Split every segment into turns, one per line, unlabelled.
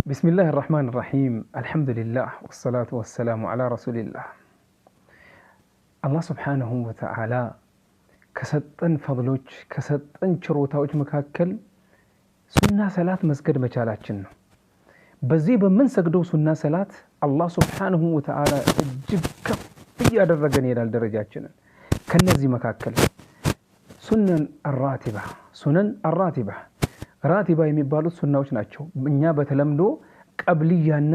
بسم الله الرحمن الرحيم الحمد لله والصلاة والسلام على رسول الله الله سبحانه وتعالى كسطن فضلوች كسطن ችሮታዎች መካከል ሱና ሰላት መስገድ መቻላችን ነው። በዚህ በመንሰግደው ሱና ሰላት አላህ Subhanahu Wa Ta'ala እጅግ ከፍ ያደረገን ይላል ደረጃችንን። ከነዚህ መካከል ሱነን الراتبة ራቲባ የሚባሉት ሱናዎች ናቸው። እኛ በተለምዶ ቀብልያና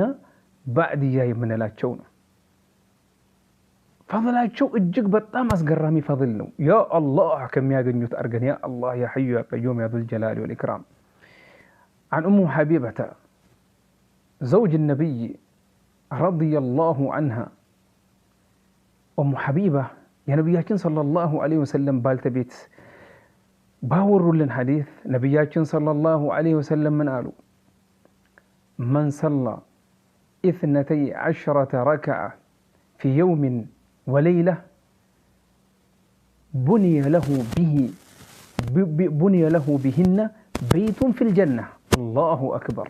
ባዕድያ የምንላቸው ነው። ፈضላቸው እጅግ በጣም አስገራሚ ፈضል ነው። ያ አላህ ከሚያገኙት አርገን ያ አላህ ያ ሐዩ ያ ቀዩም ያ ذل الجلال والإكرام عن أم حبيبة زوج النبي رضي الله عنها أم حبيبة يا نبينا صلى الله عليه وسلم بالتبيت باوروا لنا حديث نبينا صلى الله عليه وسلم من قالوا من صلى 12 ركعة في يوم وليلة بني له بهن بيت في الجنة الله أكبر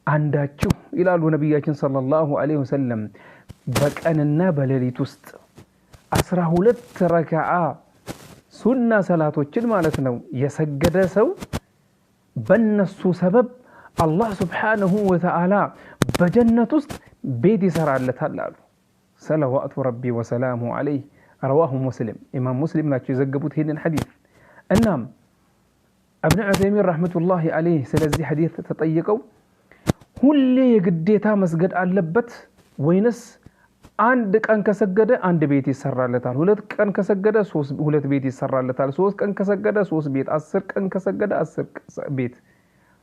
عنداتشو إلى نبينا صلى الله عليه وسلم بكأننا بليلة وسط 12 ركعة ሱና ሰላቶችን ማለት ነው የሰገደ ሰው በእነሱ ሰበብ አላህ Subhanahu Wa Ta'ala በጀነት ውስጥ ቤት ይሰራለታል አሉ። ሰለዋቱ ረቢ ወሰላሙ ዐለይሂ رواه مسلم ኢማም ሙስሊም ናቸው የዘገቡት ይሄንን ሐዲስ። እናም ኢብኑ ዑሰይሚን ረህመቱላሂ ዐለይሂ ስለዚህ ሐዲስ ተጠይቀው ሁሌ የግዴታ መስገድ አለበት ወይንስ አንድ ቀን ከሰገደ አንድ ቤት ይሰራለታል፣ ሁለት ቀን ከሰገደ ሁለት ቤት ይሰራለታል፣ ሶስት ቀን ከሰገደ ሶስት ቤት፣ 10 ቀን ከሰገደ 10 ቤት?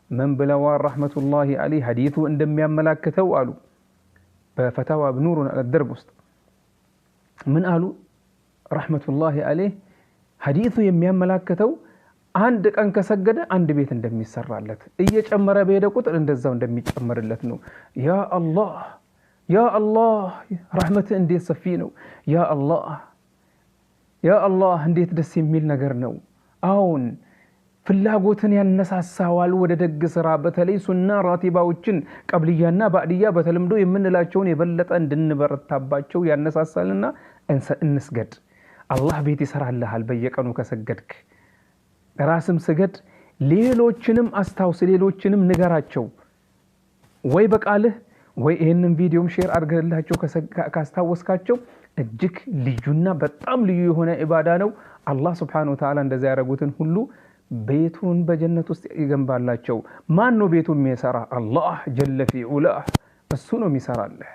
ምን ብለዋ ረህመቱላሂ ዐለይሂ ሐዲሱ እንደሚያመላክተው አሉ በፈታዋ ኑር አልደርብ ውስጥ ምን አሉ ረህመቱላሂ ዐለይሂ ሐዲሱ የሚያመላክተው አንድ ቀን ከሰገደ አንድ ቤት እንደሚሰራለት እየጨመረ በሄደ ቁጥር እንደዛው እንደሚጨመርለት ነው። ያ አላህ ረህመትህ እንዴት ሰፊ ነው። ያ አላህ እንዴት ደስ የሚል ነገር ነው። አሁን ፍላጎትን ያነሳሳዋል ወደ ደግ ስራ። በተለይ ሱና ራቲባዎችን ቀብልያና ባዕድያ በተለምዶ የምንላቸውን የበለጠ እንድንበረታባቸው ያነሳሳልና እንስገድ። አላህ ቤት ይሰራልሃል በየቀኑ ከሰገድክ። ራስም ስገድ፣ ሌሎችንም አስታውስ፣ ሌሎችንም ንገራቸው። ወይ በቃልህ ወይ ይሄንን ቪዲዮም ሼር አድርገላቸው ካስታወስካቸው እጅግ ልዩና በጣም ልዩ የሆነ ኢባዳ ነው። አላህ Subhanahu Wa Ta'ala እንደዛ ያረጉትን ሁሉ ቤቱን በጀነት ውስጥ ይገንባላቸው። ማን ነው ቤቱን የሚሰራ? አላህ ጀለ ፊ ዑላህ እሱ ነው የሚሰራልህ።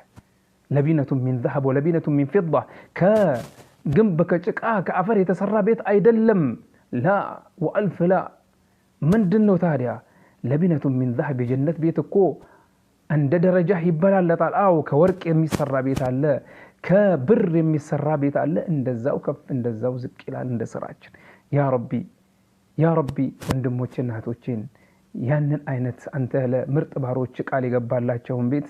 ለቢነቱ ሚን ذهب ወለቢነቱ ሚን فضة ከግንብ ከጭቃ ከአፈር የተሰራ ቤት አይደለም። ላ ወአልፍ ላ ምንድነው ታዲያ? ለቢነቱ ሚን ذهب የጀነት ቤት እኮ እንደ ደረጃ ይበላለጣል። አው ከወርቅ የሚሰራ ቤት አለ፣ ከብር የሚሰራ ቤት አለ። እንደዛው ከፍ እንደዛው ዝቅ ይላል እንደ ስራችን። ያ ረቢ ወንድሞቼና እህቶቼን ያንን አይነት አንተ ለምርጥ ባሮች ቃል የገባላቸውን ቤት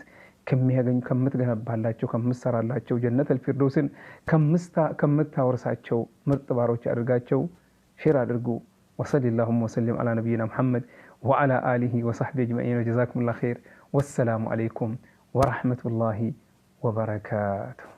ከምትገነባላቸው ከምትሰራላቸው ጀነት አልፊርደውስን ከምታወርሳቸው ምርጥ ባሮች አድርጋቸው። ሼር አድርጉ። ወሰለላሁ ወሰለም على نبينا محمد وعلى آله وصحبه أجمعين وجزاكم الله خير والسلام عليكم ورحمة الله وبركاته.